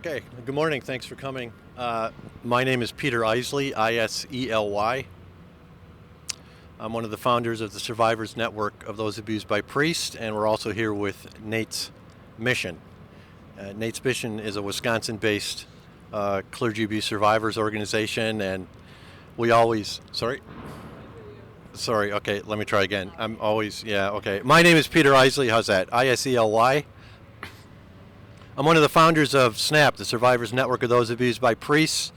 Okay, good morning. Thanks for coming. My name is Peter Isley, Isely. I'm one of the founders of the Survivors Network of Those Abused by Priests, and we're also here with Nate's Mission. Nate's Mission is a Wisconsin-based clergy abuse survivors organization, and we always... Sorry, okay, let me try again. Okay. My name is Peter Isley. How's that? Isely. I'm one of the founders of SNAP, the Survivors Network of Those Abused by Priests.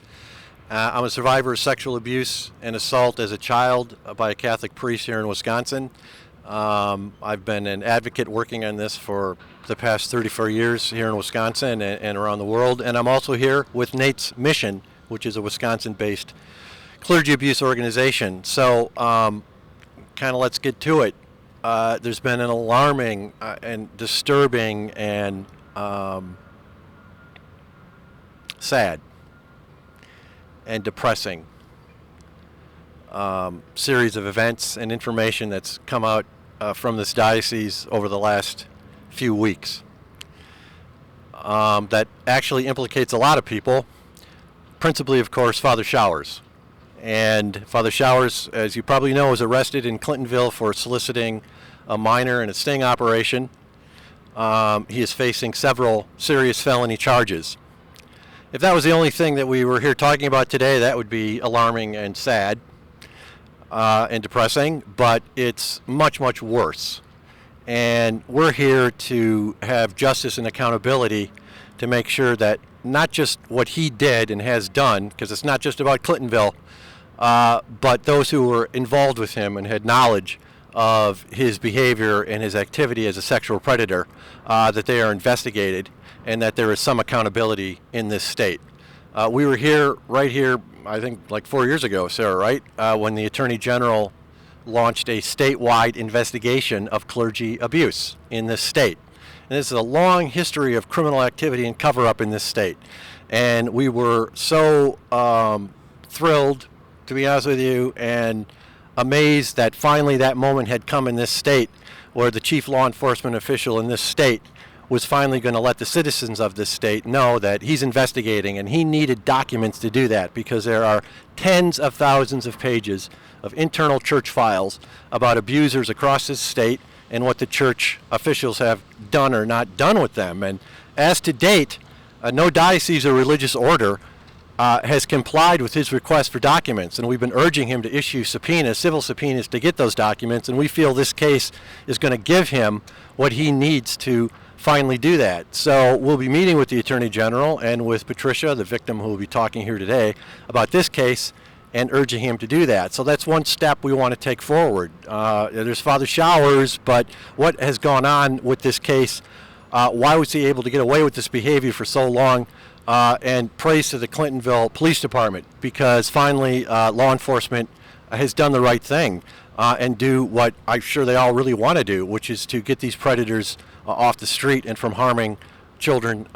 I'm a survivor of sexual abuse and assault as a child by a Catholic priest here in Wisconsin. I've been an advocate working on this for the past 34 years here in Wisconsin and around the world. And I'm also here with Nate's Mission, which is a Wisconsin-based clergy abuse organization. So kind of let's get to it. There's been an alarming and disturbing and sad and depressing series of events and information that's come out from this diocese over the last few weeks that actually implicates a lot of people, principally, of course, Father Showers. And Father Showers, as you probably know, was arrested in Clintonville for soliciting a minor in a sting operation. He is facing several serious felony charges. If that was the only thing that we were here talking about today, that would be alarming and sad and depressing, but it's much, much worse. And we're here to have justice and accountability to make sure that not just what he did and has done, because it's not just about Clintonville, but those who were involved with him and had knowledge of his behavior and his activity as a sexual predator, that they are investigated and that there is some accountability in this state. We were here, right here, I think like 4 years ago, Sarah, right? When the Attorney General launched a statewide investigation of clergy abuse in this state. And this is a long history of criminal activity and cover-up in this state. And we were so thrilled, to be honest with you, and amazed that finally that moment had come in this state where the chief law enforcement official in this state was finally going to let the citizens of this state know that he's investigating, and he needed documents to do that because there are tens of thousands of pages of internal church files about abusers across this state and what the church officials have done or not done with them. And as to date, no diocese or religious order has complied with his request for documents, and we've been urging him to issue subpoenas, civil subpoenas, to get those documents, and we feel this case is going to give him what he needs to finally do that. So we'll be meeting with the Attorney General and with Patricia, the victim who will be talking here today, about this case and urging him to do that. So that's one step we want to take forward. There's Father Showers, but what has gone on with this case? Why was he able to get away with this behavior for so long? And praise to the Clintonville Police Department, because finally law enforcement has done the right thing and do what I'm sure they all really want to do, which is to get these predators off the street and from harming children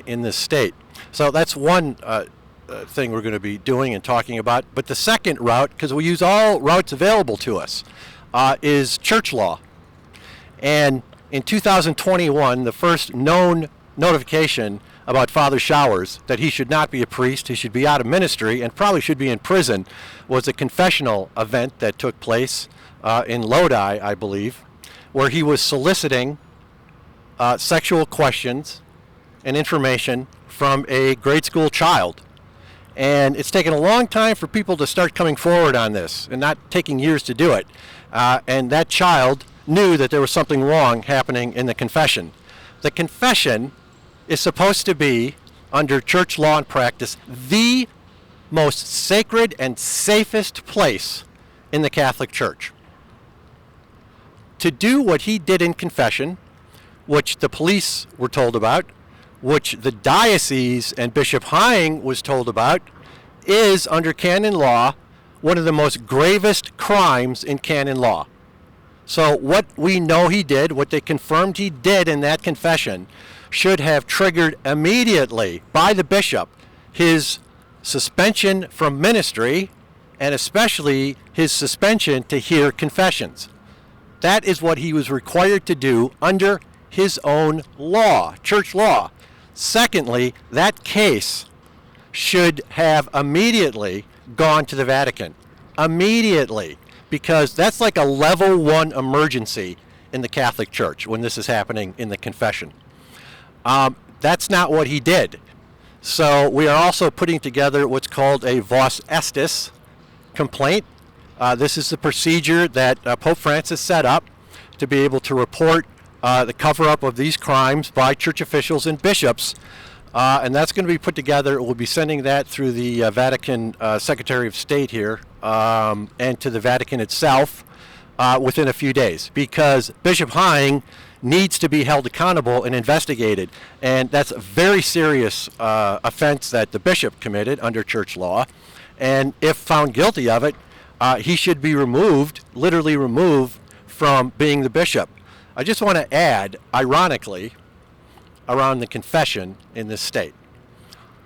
in this state. So that's one thing we're going to be doing and talking about. But the second route, because we use all routes available to us, is church law. And in 2021, the first known notification about Father Showers that he should not be a priest, he should be out of ministry, and probably should be in prison, was a confessional event that took place in Lodi, I believe, where he was soliciting sexual questions and information from a grade school child. And it's taken a long time for people to start coming forward on this, and not taking years to do it. And that child knew that there was something wrong happening in the confession. The confession is supposed to be, under church law and practice, the most sacred and safest place in the Catholic Church. To do what he did in confession, which the police were told about, which the diocese and Bishop Hying was told about, is, under canon law, one of the most gravest crimes in canon law. So what we know he did, what they confirmed he did in that confession, should have triggered immediately by the bishop his suspension from ministry, and especially his suspension to hear confessions. That is what he was required to do under his own law, church law. Secondly, that case should have immediately gone to the Vatican. Immediately. Because that's like a level 1 emergency in the Catholic Church when this is happening in the confession. That's not what he did. So we are also putting together what's called a vos estis complaint. This is the procedure that Pope Francis set up to be able to report the cover-up of these crimes by church officials and bishops. And that's going to be put together. We'll be sending that through the Vatican Secretary of State here and to the Vatican itself within a few days, because Bishop Hying needs to be held accountable and investigated. And that's a very serious offense that the bishop committed under church law. And if found guilty of it, he should be removed, literally removed from being the bishop. I just want to add, ironically, around the confession in this state.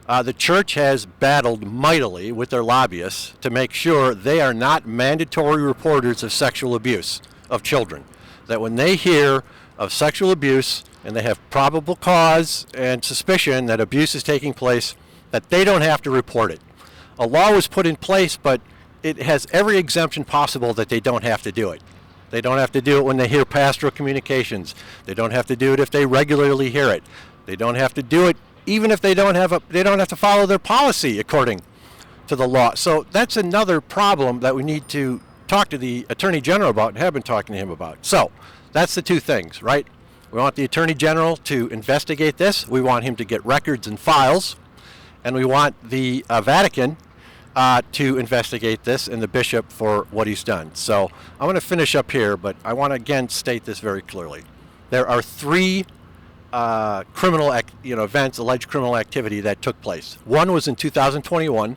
The church has battled mightily with their lobbyists to make sure they are not mandatory reporters of sexual abuse of children. That when they hear of sexual abuse and they have probable cause and suspicion that abuse is taking place, that they don't have to report it. A law was put in place, but it has every exemption possible that they don't have to do it. They don't have to do it when they hear pastoral communications. They don't have to do it if they regularly hear it. They don't have to do it even if they don't have to follow their policy according to the law. So that's another problem that we need to talk to the Attorney General about and have been talking to him about. So that's the two things, right? We want the Attorney General to investigate this. We want him to get records and files. And we want the Vatican to investigate this and the bishop for what he's done. So I'm going to finish up here, but I want to again state this very clearly. There are three criminal events, alleged criminal activity that took place. One was in 2021.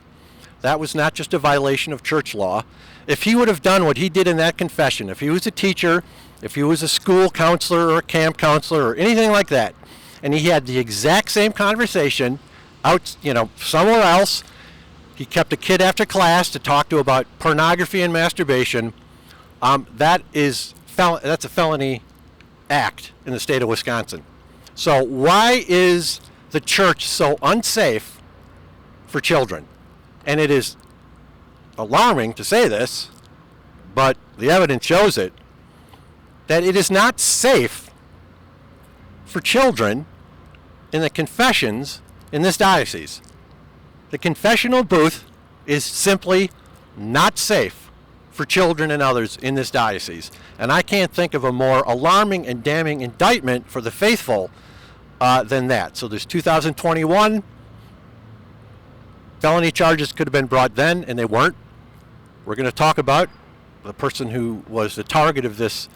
That was not just a violation of church law. If he would have done what he did in that confession, if he was a teacher, if he was a school counselor or a camp counselor or anything like that, and he had the exact same conversation out, somewhere else, he kept a kid after class to talk to about pornography and masturbation, that's a felony act in the state of Wisconsin. So why is the church so unsafe for children? And it is alarming to say this, but the evidence shows it, that it is not safe for children in the confessions in this diocese. The confessional booth is simply not safe for children and others in this diocese. And I can't think of a more alarming and damning indictment for the faithful than that. So there's 2021. Felony charges could have been brought then, and they weren't. We're going to talk about the person who was the target of this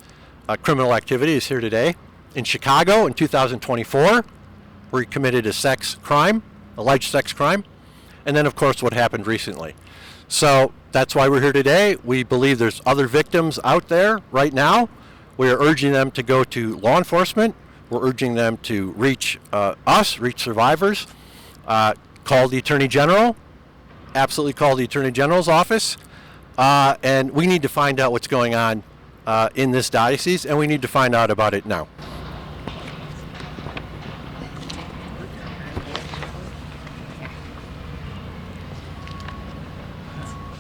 criminal activity is here today. In Chicago in 2024, where he committed a sex crime, alleged sex crime. And then, of course, what happened recently. So that's why we're here today. We believe there's other victims out there right now. We are urging them to go to law enforcement. We're urging them to reach us, reach survivors. Call the Attorney General. Absolutely call the Attorney General's office. And we need to find out what's going on in this diocese, and we need to find out about it now.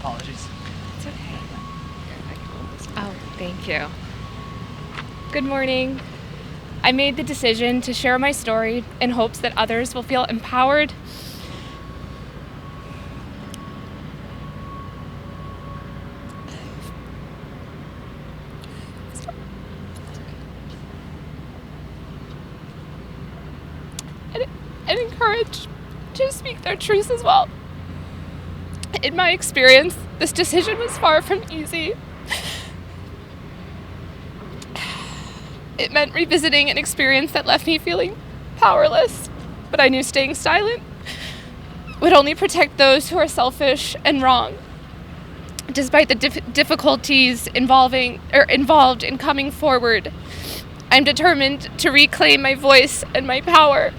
Apologies. It's okay. Oh, thank you. Good morning. I made the decision to share my story in hopes that others will feel empowered and encouraged to speak their truths as well. In my experience, this decision was far from easy. It meant revisiting an experience that left me feeling powerless, but I knew staying silent would only protect those who are selfish and wrong. Despite the difficulties involved in coming forward, I'm determined to reclaim my voice and my power.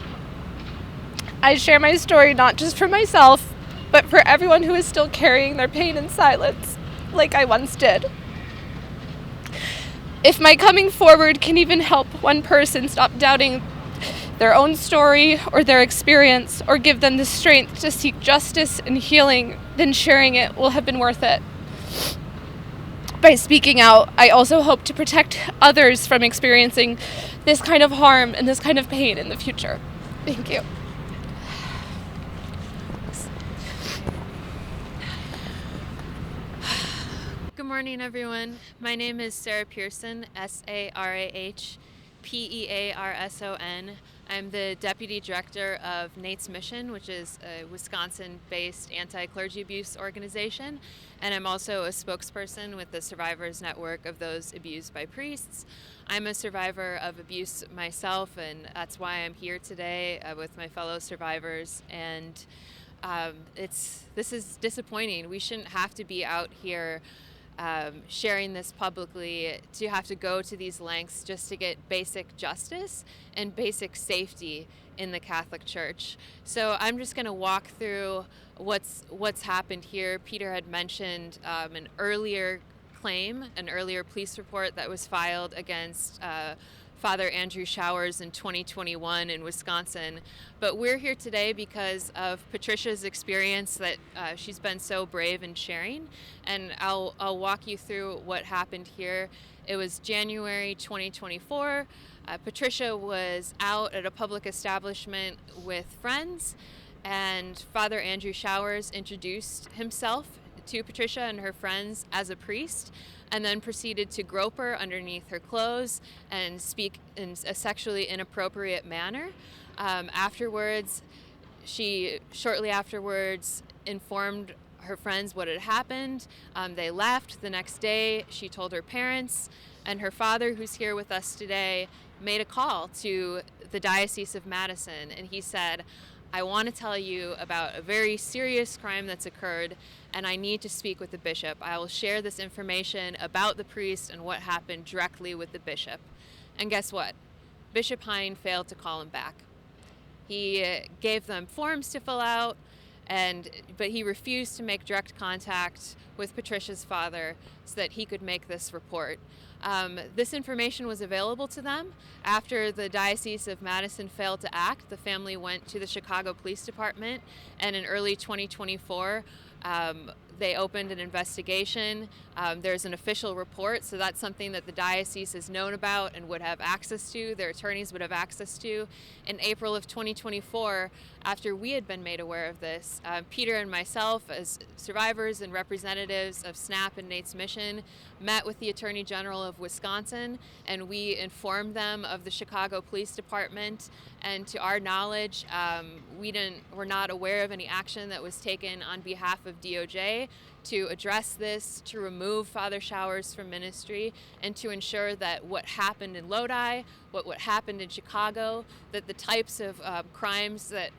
I share my story not just for myself, but for everyone who is still carrying their pain in silence, like I once did. If my coming forward can even help one person stop doubting their own story or their experience, or give them the strength to seek justice and healing, then sharing it will have been worth it. By speaking out, I also hope to protect others from experiencing this kind of harm and this kind of pain in the future. Thank you. Good morning, everyone. My name is Sarah Pearson, S-A-R-A-H-P-E-A-R-S-O-N. I'm the Deputy Director of Nate's Mission, which is a Wisconsin-based anti-clergy abuse organization, and I'm also a spokesperson with the Survivors Network of those abused by priests. I'm a survivor of abuse myself, and that's why I'm here today with my fellow survivors. And this is disappointing. We shouldn't have to be out here sharing this publicly, to have to go to these lengths just to get basic justice and basic safety in the Catholic Church. So I'm just going to walk through what's happened here. Peter had mentioned an earlier claim, an earlier police report that was filed against Father Andrew Showers in 2021 in Wisconsin. But we're here today because of Patricia's experience that she's been so brave in sharing. And I'll walk you through what happened here. It was January 2024. Patricia was out at a public establishment with friends, and Father Andrew Showers introduced himself to Patricia and her friends as a priest, and then proceeded to grope her underneath her clothes and speak in a sexually inappropriate manner. Shortly afterwards, informed her friends what had happened. They left. The next day, she told her parents, and her father, who's here with us today, made a call to the Diocese of Madison, and he said, I want to tell you about a very serious crime that's occurred, and I need to speak with the bishop. I will share this information about the priest and what happened directly with the bishop. And guess what? Bishop Hine failed to call him back. He gave them forms to fill out, but he refused to make direct contact with Patricia's father so that he could make this report. This information was available to them. After the Diocese of Madison failed to act, the family went to the Chicago Police Department, and in early 2024, they opened an investigation. There's an official report, so that's something that the diocese has known about and would have access to, their attorneys would have access to. In April of 2024, after we had been made aware of this, Peter and myself, as survivors and representatives of SNAP and Nate's Mission, met with the Attorney General of Wisconsin, and we informed them of the Chicago Police Department. And to our knowledge, we're not aware of any action that was taken on behalf of DOJ to address this, to remove Father Showers from ministry, and to ensure that what happened in Lodi, what happened in Chicago, that the types of crimes that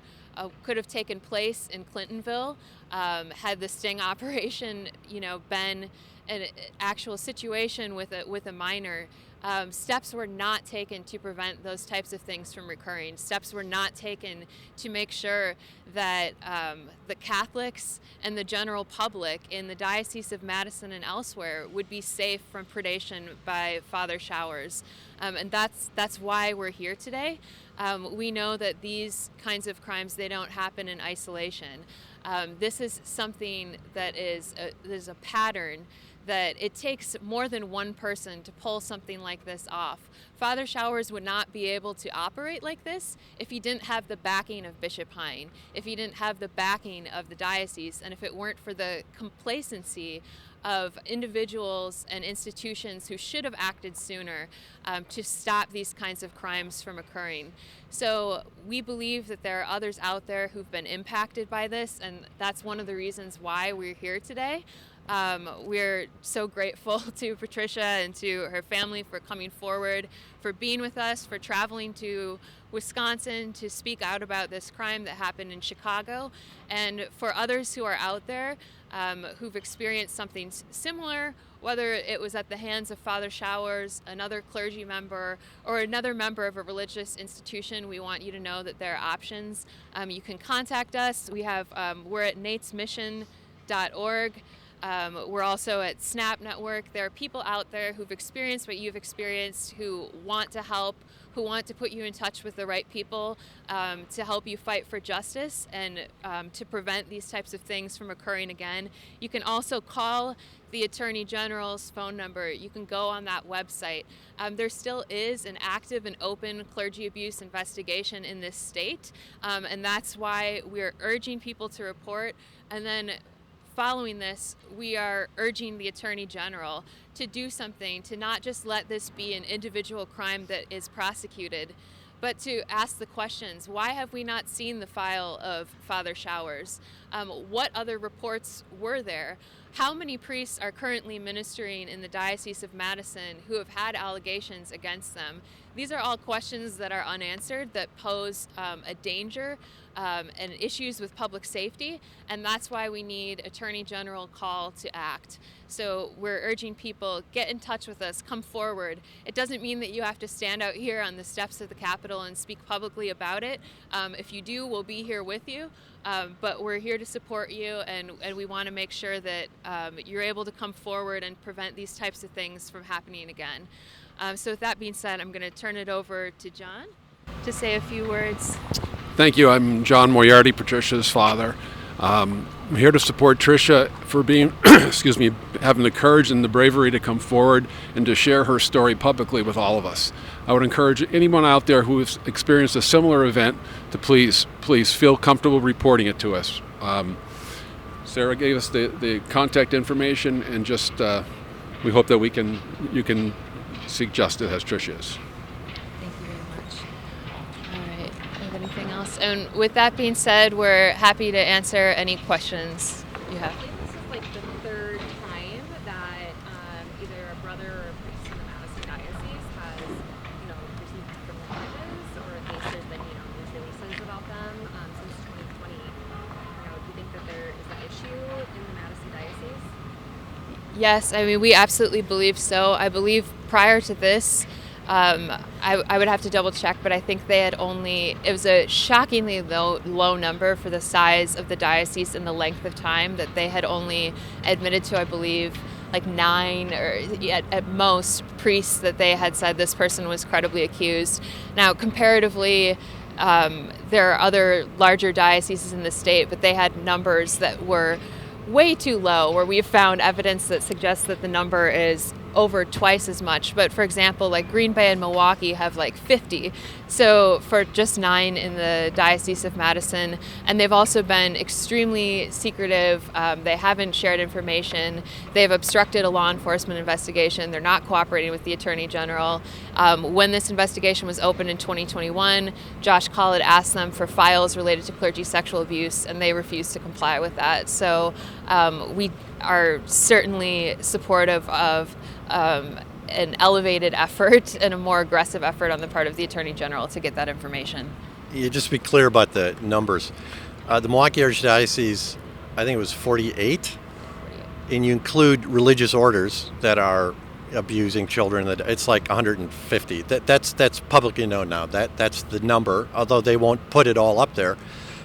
could have taken place in Clintonville, had the sting operation, been an actual situation with a minor, steps were not taken to prevent those types of things from recurring. Steps were not taken to make sure that the Catholics and the general public in the Diocese of Madison and elsewhere would be safe from predation by Father Showers. And that's why we're here today. We know that these kinds of crimes, they don't happen in isolation. This is something that there's a pattern that it takes more than one person to pull something like this off. Father Showers would not be able to operate like this if he didn't have the backing of Bishop Hine, if he didn't have the backing of the diocese, and if it weren't for the complacency of individuals and institutions who should have acted sooner to stop these kinds of crimes from occurring. So we believe that there are others out there who've been impacted by this, and that's one of the reasons why we're here today. We're so grateful to Patricia and to her family for coming forward, for being with us, for traveling to Wisconsin to speak out about this crime that happened in Chicago, and for others who are out there who've experienced something similar, whether it was at the hands of Father Showers, another clergy member, or another member of a religious institution. We want you to know that there are options. You can contact us. We're at natesmission.org. We're also at Snap Network. There are people out there who've experienced what you've experienced, who want to help, who want to put you in touch with the right people to help you fight for justice and to prevent these types of things from occurring again. You can also call the Attorney General's phone number. You can go on that website. There still is an active and open clergy abuse investigation in this state, and that's why we're urging people to report. And then following this, we are urging the Attorney General to do something, to not just let this be an individual crime that is prosecuted, but to ask the questions. Why have we not seen the file of Father Showers? What other reports were there? How many priests are currently ministering in the Diocese of Madison who have had allegations against them? These are all questions that are unanswered, that pose a danger and issues with public safety, and that's why we need Attorney General call to act. So we're urging people, get in touch with us, come forward. It doesn't mean that you have to stand out here on the steps of the Capitol and speak publicly about it. If you do, we'll be here with you, but we're here to support you, and we want to make sure that you're able to come forward and prevent these types of things from happening again. So with that being said, I'm going to turn it over to John to say a few words. Thank you. I'm John Moriarty, Patricia's father. I'm here to support Tricia for being, having the courage and the bravery to come forward and to share her story publicly with all of us. I would encourage anyone out there who has experienced a similar event to please feel comfortable reporting it to us. Sarah gave us the contact information, and just we hope that you can seek justice as Tricia is. Thank you very much. All right. Do you have anything else? And with that being said, we're happy to answer any questions you have. This is like the third time that either a brother or a priest in the Madison Diocese has, received criminal charges or cases and, news releases about them since 2020. Do you think that there is an issue in the Madison Diocese? Yes, I mean, we absolutely believe so. I believe prior to this, I would have to double check, but I think they had it was a shockingly low number for the size of the diocese and the length of time that they had only admitted to, I believe, like 9 or at most priests that they had said this person was credibly accused. Now, comparatively, there are other larger dioceses in the state, but they had numbers that were way too low, where we've found evidence that suggests that the number is over twice as much. But for example, like Green Bay and Milwaukee have like 50. So for just 9 in the Diocese of Madison, and they've also been extremely secretive. They haven't shared information. They've obstructed a law enforcement investigation. They're not cooperating with the Attorney General. When this investigation was opened in 2021, Josh Collett asked them for files related to clergy sexual abuse, and they refused to comply with that. So we are certainly supportive of an elevated effort and a more aggressive effort on the part of the Attorney General to get that information. You just be clear about the numbers. The Milwaukee Archdiocese, I think it was 48, and you include religious orders that are abusing children. It's like 150. That's publicly known now. That's the number, although they won't put it all up there.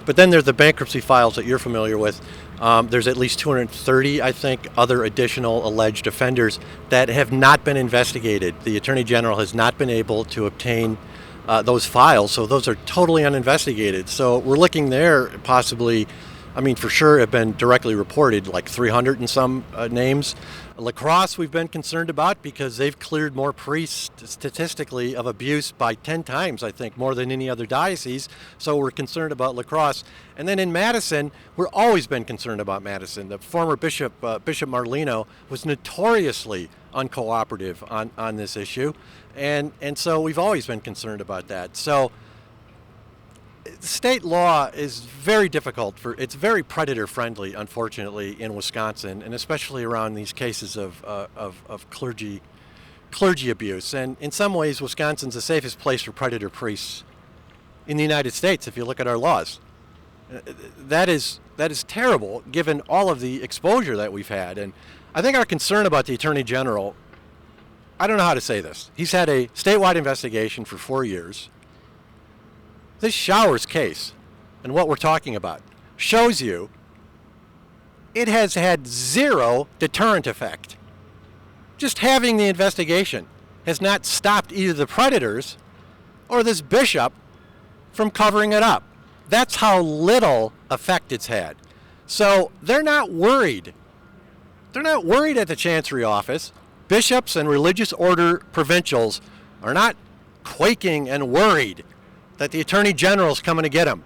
But then there's the bankruptcy files that you're familiar with. There's at least 230, I think, other additional alleged offenders that have not been investigated. The Attorney General has not been able to obtain those files, so those are totally uninvestigated. So we're looking there possibly, for sure have been directly reported, like 300 and some names. La Crosse we've been concerned about because they've cleared more priests statistically of abuse by 10 times, I think, more than any other diocese. So we're concerned about La Crosse. And then in Madison, we've always been concerned about Madison. The former Bishop Marlino was notoriously uncooperative on this issue. And so we've always been concerned about that. So state law is very difficult it's very predator friendly, unfortunately, in Wisconsin, and especially around these cases of clergy abuse. And in some ways, Wisconsin's the safest place for predator priests in the United States, if you look at our laws. That is terrible, given all of the exposure that we've had. And I think our concern about the Attorney General, I don't know how to say this. He's had a statewide investigation for 4 years. This Showers case and what we're talking about shows you it has had zero deterrent effect. Just having the investigation has not stopped either the predators or this bishop from covering it up. That's how little effect it's had. So they're not worried. They're not worried at the Chancery office. Bishops and religious order provincials are not quaking and worried that the Attorney General's coming to get them.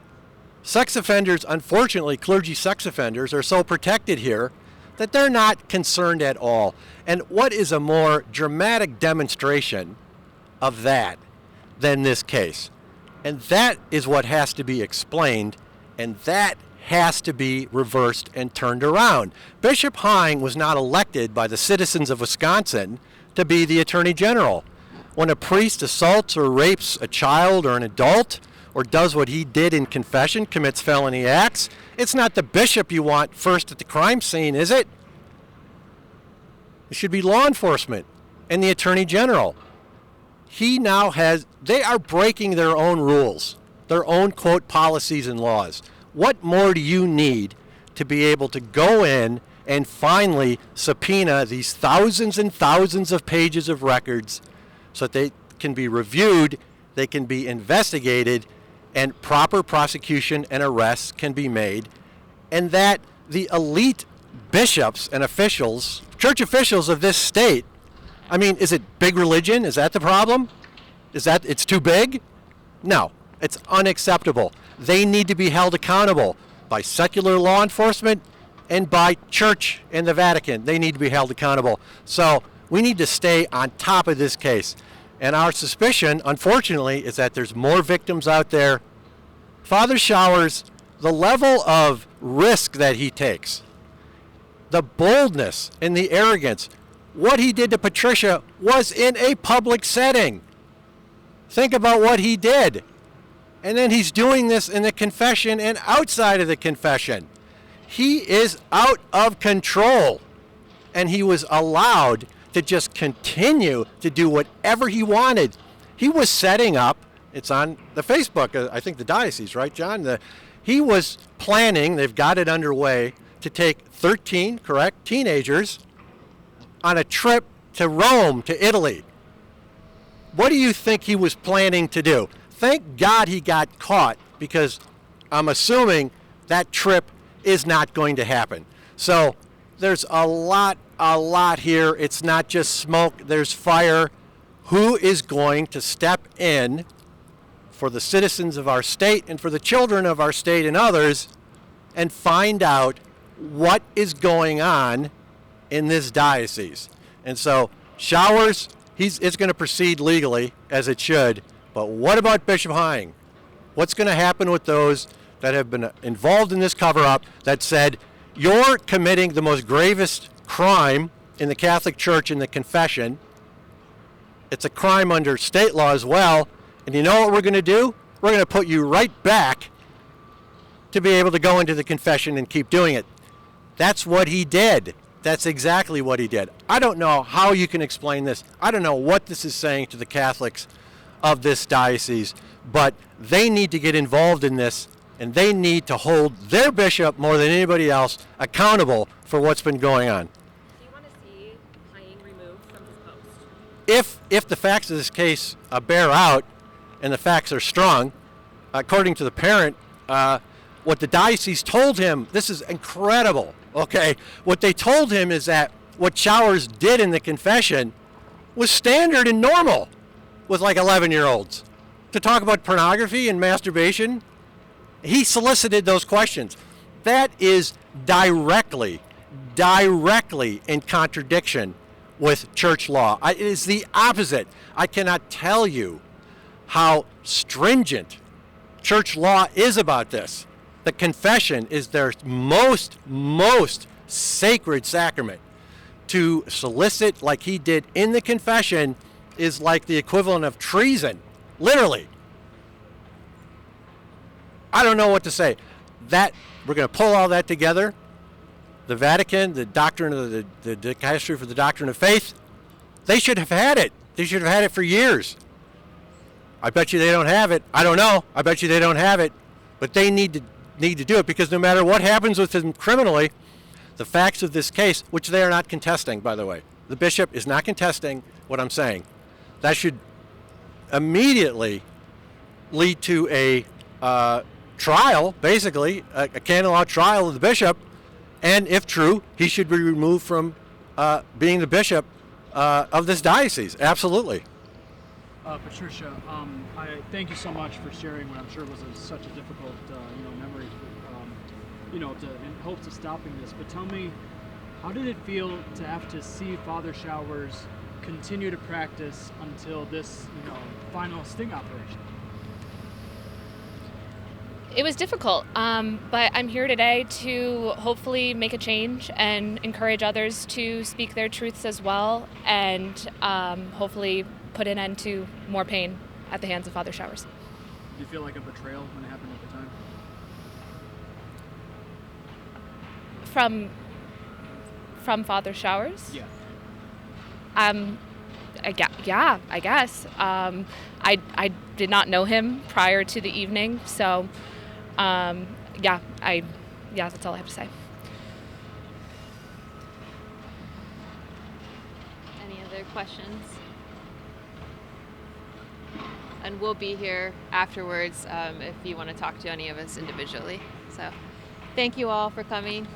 Sex offenders, unfortunately, clergy sex offenders are so protected here that they're not concerned at all. And what is a more dramatic demonstration of that than this case? And that is what has to be explained, and that has to be reversed and turned around. Bishop Hine was not elected by the citizens of Wisconsin to be the Attorney General. When a priest assaults or rapes a child or an adult, or does what he did in confession, commits felony acts, it's not the bishop you want first at the crime scene, is it? It should be law enforcement and the Attorney General. They are breaking their own rules, their own, quote, policies and laws. What more do you need to be able to go in and finally subpoena these thousands and thousands of pages of records so that they can be reviewed, they can be investigated, and proper prosecution and arrests can be made, and that the elite bishops and officials, church officials of this state, I mean, is it big religion? Is that the problem? Is that it's too big? No, it's unacceptable. They need to be held accountable by secular law enforcement and by church and the Vatican. They need to be held accountable. So we need to stay on top of this case. And our suspicion, unfortunately, is that there's more victims out there. Father Showers, the level of risk that he takes, the boldness and the arrogance, what he did to Patricia was in a public setting. Think about what he did. And then he's doing this in the confession and outside of the confession. He is out of control. And he was allowed to just continue to do whatever he wanted. He was setting up, it's on the Facebook, I think the diocese, right, John? He was planning, they've got it underway, to take 13, correct, teenagers on a trip to Rome, to Italy. What do you think he was planning to do? Thank God he got caught, because I'm assuming that trip is not going to happen. So there's a lot here. It's not just smoke, there's fire. Who is going to step in for the citizens of our state and for the children of our state and others and find out what is going on in this diocese? And so Showers, it's going to proceed legally, as it should. But what about Bishop Hine? What's going to happen with those that have been involved in this cover-up that said, you're committing the most gravest crime in the Catholic Church in the confession. It's a crime under state law as well. And you know what we're going to do? We're going to put you right back to be able to go into the confession and keep doing it. That's what he did. That's exactly what he did. I don't know how you can explain this. I don't know what this is saying to the Catholics of this diocese, but they need to get involved in this, and they need to hold their bishop more than anybody else accountable for what's been going on. Do you want to see Hine removed from his post? If the facts of this case bear out, and the facts are strong, according to the parent, what the diocese told him, this is incredible, okay? What they told him is that what Showers did in the confession was standard and normal with like 11-year-olds. To talk about pornography and masturbation, he solicited those questions. That is directly in contradiction with church law. It is the opposite. I cannot tell you how stringent church law is about this. The confession is their most sacred sacrament. To solicit like he did in the confession is like the equivalent of treason, literally. I don't know what to say. That we're going to pull all that together. The Vatican, the doctrine of the Dicastery for the Doctrine of Faith, they should have had it. They should have had it for years. I bet you they don't have it. I don't know. I bet you they don't have it. But they need to do it, because no matter what happens with them criminally, The facts of this case, which they are not contesting, by the way. The bishop is not contesting what I'm saying. That should immediately lead to a trial, basically, a canon law trial of the bishop, and if true, he should be removed from being the bishop of this diocese. Absolutely. Patricia, I thank you so much for sharing what I'm sure was such a difficult, memory, in hopes of stopping this. But tell me, how did it feel to have to see Father Showers continue to practice until this, final sting operation? It was difficult, but I'm here today to hopefully make a change and encourage others to speak their truths as well, and hopefully put an end to more pain at the hands of Father Showers. Do you feel like a betrayal when it happened at the time? From Father Showers? Yeah. I guess. I did not know him prior to the evening, so that's all I have to say. Any other questions? And we'll be here afterwards if you want to talk to any of us individually. So thank you all for coming.